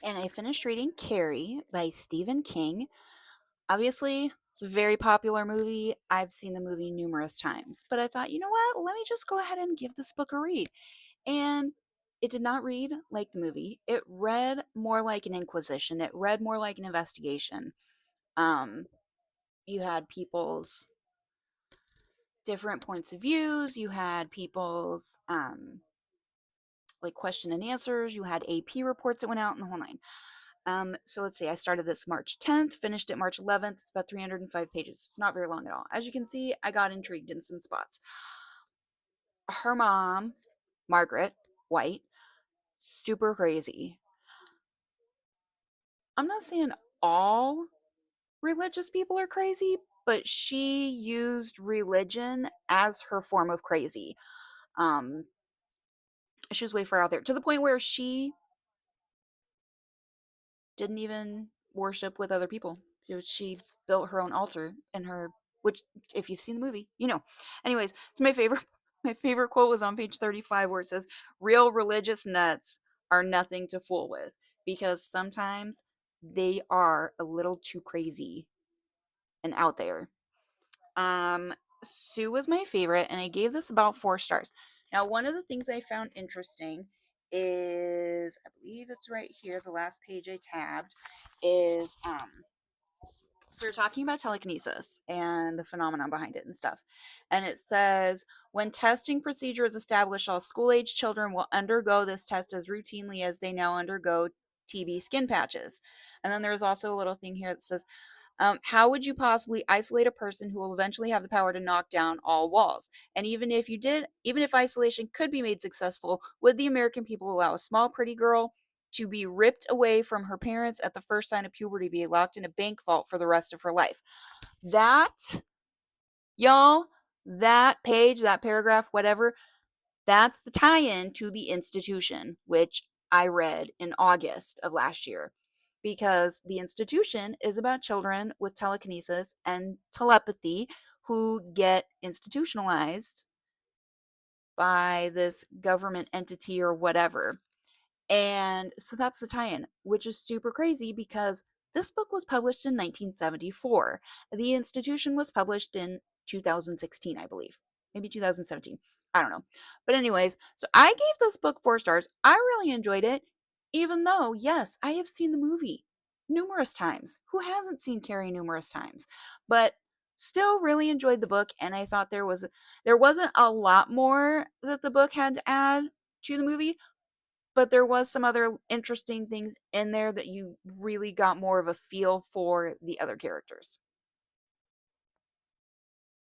and I finished reading Carrie by Stephen King. Obviously, it's a very popular movie. I've seen the movie numerous times, but I thought, you know what? Let me just go ahead and give this book a read. And it did not read like the movie. It read more like an inquisition. It read more like an investigation. Um, you had people's different points of views. You had people's like question and answers. You had AP reports that went out in the whole nine. So let's see, I started this March 10th, finished it March 11th. It's about 305 pages. It's not very long at all. As you can see, I got intrigued in some spots. Her mom, Margaret White, super crazy. I'm not saying all religious people are crazy, but she used religion as her form of crazy. Um, she was way far out there to the point where she didn't even worship with other people. She built her own altar in her, which if you've seen the movie, you know. Anyways, so my favorite my favorite quote was on page 35 where it says, "Real religious nuts are nothing to fool with because sometimes they are a little too crazy and out there." Um Sue was my favorite and I gave this about 4 stars. Now, one of the things I found interesting is I believe it's right here, the last page I tabbed is so they're talking about telekinesis and the phenomenon behind it and stuff. And it says when testing procedure is established, all school age children will undergo this test as routinely as they now undergo TB skin patches. And then there's also a little thing here that says how would you possibly isolate a person who will eventually have the power to knock down all walls? And even if you did, even if isolation could be made successful, would the American people allow a small, pretty girl to be ripped away from her parents at the first sign of puberty, be locked in a bank vault for the rest of her life? That, y'all, that page, that paragraph, whatever, that's the tie in to the institution, which I read in August of last year. Because the institution is about children with telekinesis and telepathy who get institutionalized by this government entity or whatever. And so that's the tie in, which is super crazy because this book was published in 1974. The institution was published in 2016, I believe. Maybe 2017. I don't know. But, anyways, so I gave this book 4 stars. I really enjoyed it, even though, yes, I have seen the movie numerous times. Who hasn't seen Carrie numerous times? But still really enjoyed the book and I thought there wasn't a lot more that the book had to add to the movie, but there was some other interesting things in there that you really got more of a feel for the other characters.